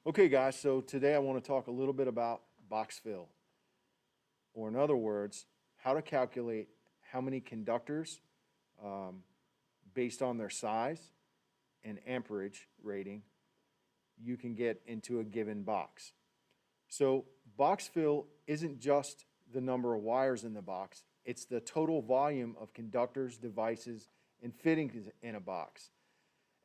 Okay, guys, so today I want to talk a little bit about box fill, or in other words, how to calculate how many conductors, um, based on their size and amperage rating, you can get into a given box. So, box fill isn't just the number of wires in the box, it's the total volume of conductors, devices, and fittings in a box.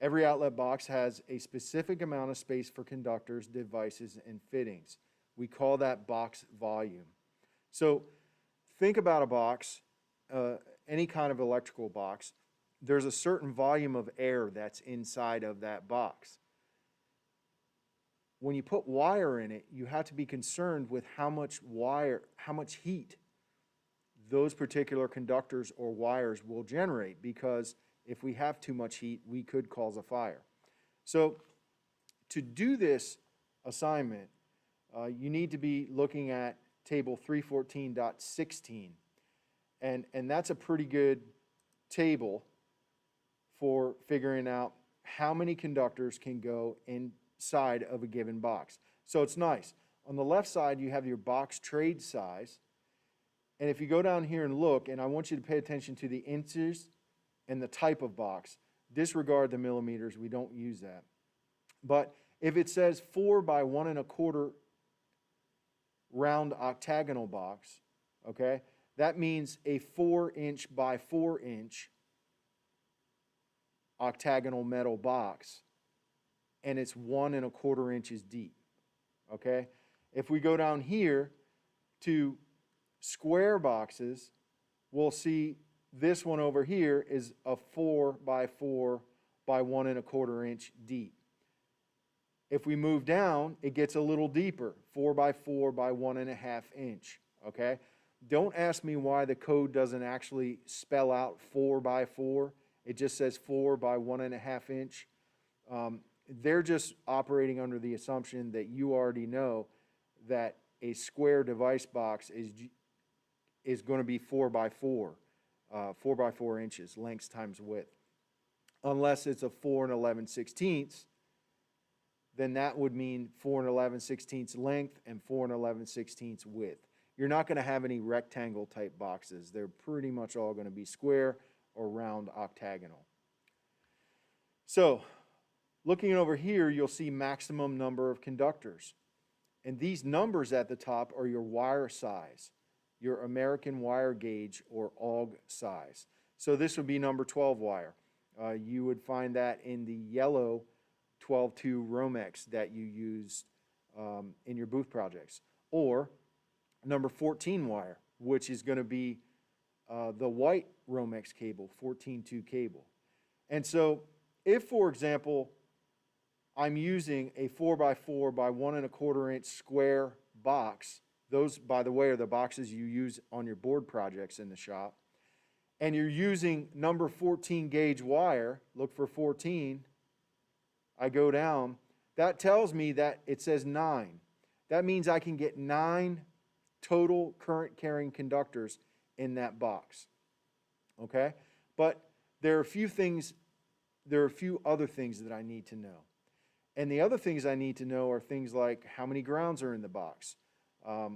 Every outlet box has a specific amount of space for conductors, devices, and fittings. We call that box volume. So think about a box, uh, any kind of electrical box. There's a certain volume of air that's inside of that box. When you put wire in it, you have to be concerned with how much wire, how much heat those particular conductors or wires will generate, because if we have too much heat, we could cause a fire. So to do this assignment, you need to be looking at table 314.16, and that's a pretty good table for figuring out how many conductors can go inside of a given box. So it's nice. On the left side, you have your box trade size, and if you go down here and look, and I want you to pay attention to the inches and the type of box. Disregard the millimeters, we don't use that. But if it says 4 by 1 1/4 round octagonal box, okay, that means a 4-inch by 4-inch octagonal metal box, and it's 1 1/4 inches deep, okay? If we go down here to square boxes, we'll see this one over here is a 4 by 4 by 1 1/4 inch deep. If we move down, it gets a little deeper, 4 by 4 by 1 1/2 inch, okay? Don't ask me why the code doesn't actually spell out 4 by 4. It just says 4 by 1 1/2 inch. They're just operating under the assumption that you already know that a square device box is going to be 4 by 4. 4 by 4 inches, length times width. Unless it's a 4 11/16, then that would mean 4 11/16 length and 4 11/16 width. You're not going to have any rectangle type boxes. They're pretty much all going to be square or round octagonal. So, looking over here, you'll see maximum number of conductors. And these numbers at the top are your wire size, your American wire gauge or AUG size. So this would be number 12 wire. You would find that in the yellow 12-2 Romex that you used in your booth projects. Or number 14 wire, which is going to be the white Romex cable, 14-2 cable. And so if, for example, I'm using a 4 by 4 by 1 1/4 inch square box. Those, by the way, are the boxes you use on your board projects in the shop. And you're using number 14 gauge wire. Look for 14. I go down. That tells me that it says 9. That means I can get 9 total current carrying conductors in that box. Okay? But there are a few other things that I need to know. And the other things I need to know are things like how many grounds are in the box.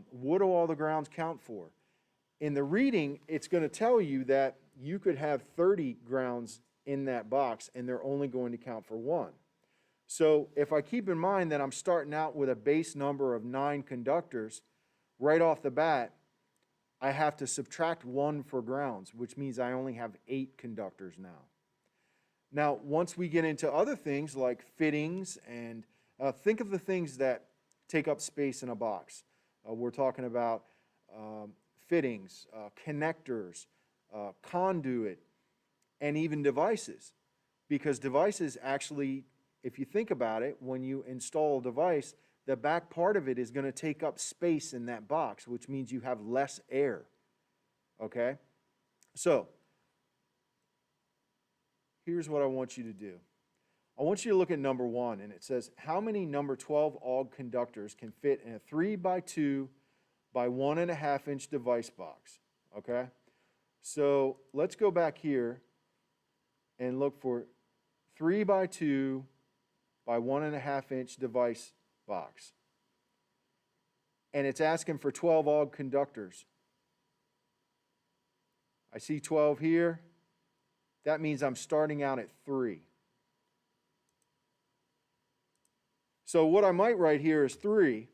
What do all the grounds count for? In the reading, it's going to tell you that you could have 30 grounds in that box and they're only going to count for 1. So if I keep in mind that I'm starting out with a base number of 9 conductors, right off the bat, I have to subtract 1 for grounds, which means I only have 8 conductors now. Now, once we get into other things like fittings and think of the things that take up space in a box. We're talking about fittings, connectors, conduit, and even devices. Because devices actually, if you think about it, when you install a device, the back part of it is going to take up space in that box, which means you have less air. Okay? So, here's what I want you to do. I want you to look at number 1, and it says, how many number 12 AUG conductors can fit in a 3 by 2 by 1 1/2 inch device box? Okay? So let's go back here and look for 3 by 2 by 1 1/2 inch device box. And it's asking for 12 odd conductors. I see 12 here. That means I'm starting out at 3. So what I might write here is 3,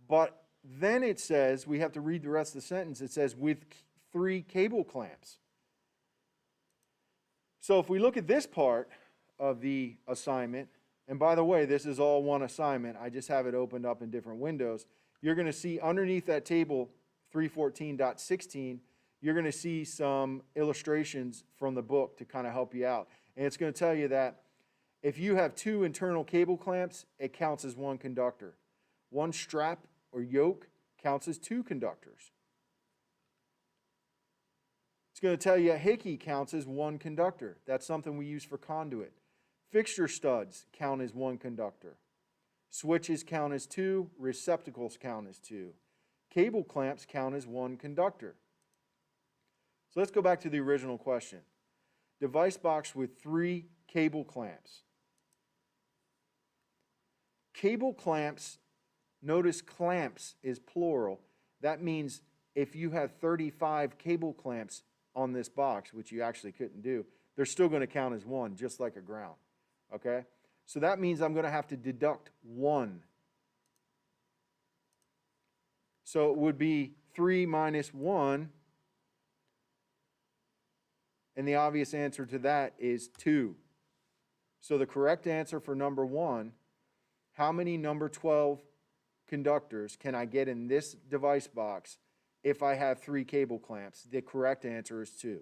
but then it says, we have to read the rest of the sentence, it says with 3 cable clamps. So if we look at this part of the assignment, and by the way, this is all one assignment, I just have it opened up in different windows, you're going to see underneath that table 314.16, you're going to see some illustrations from the book to kind of help you out. And it's going to tell you that if you have 2 internal cable clamps, it counts as 1 conductor. 1 strap or yoke counts as 2 conductors. It's going to tell you a hickey counts as 1 conductor. That's something we use for conduit. Fixture studs count as 1 conductor. Switches count as 2. Receptacles count as 2. Cable clamps count as 1 conductor. So let's go back to the original question. Device box with 3 cable clamps. Cable clamps, notice clamps is plural. That means if you have 35 cable clamps on this box, which you actually couldn't do, they're still going to count as 1, just like a ground. Okay? So that means I'm going to have to deduct 1. So it would be 3 minus 1. And the obvious answer to that is 2. So the correct answer for number 1, how many number 12 conductors can I get in this device box if I have 3 cable clamps? The correct answer is 2.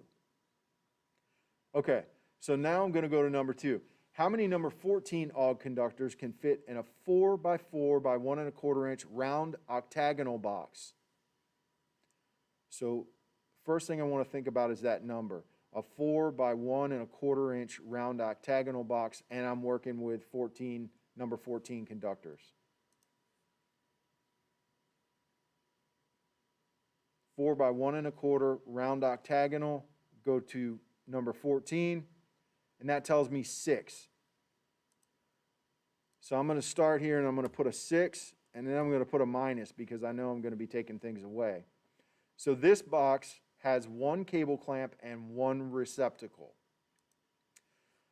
Okay, so now I'm going to go to number 2. How many number 14 odd conductors can fit in a 4 by 4 by 1 1/4 inch round octagonal box? So first thing I want to think about is that number. A 4 by 1 1/4 inch round octagonal box, and I'm working with number 14 conductors. 4 by 1 1/4 round octagonal, go to number 14, and that tells me 6. So I'm going to start here and I'm going to put a 6, and then I'm going to put a minus because I know I'm going to be taking things away. So this box has 1 cable clamp and 1 receptacle.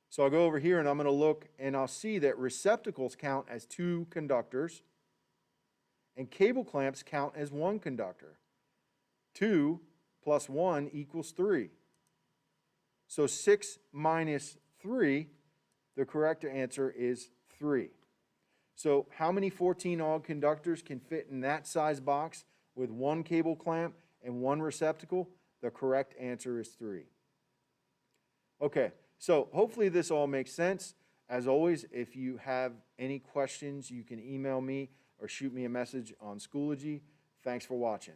So I'll go over here and I'm going to look and I'll see that receptacles count as 2 conductors and cable clamps count as 1 conductor. 2 plus 1 equals 3. So 6 minus 3, the correct answer is 3. So how many 14 odd conductors can fit in that size box with 1 cable clamp and 1 receptacle? The correct answer is 3. Okay, so hopefully this all makes sense. As always, if you have any questions, you can email me or shoot me a message on Schoology. Thanks for watching.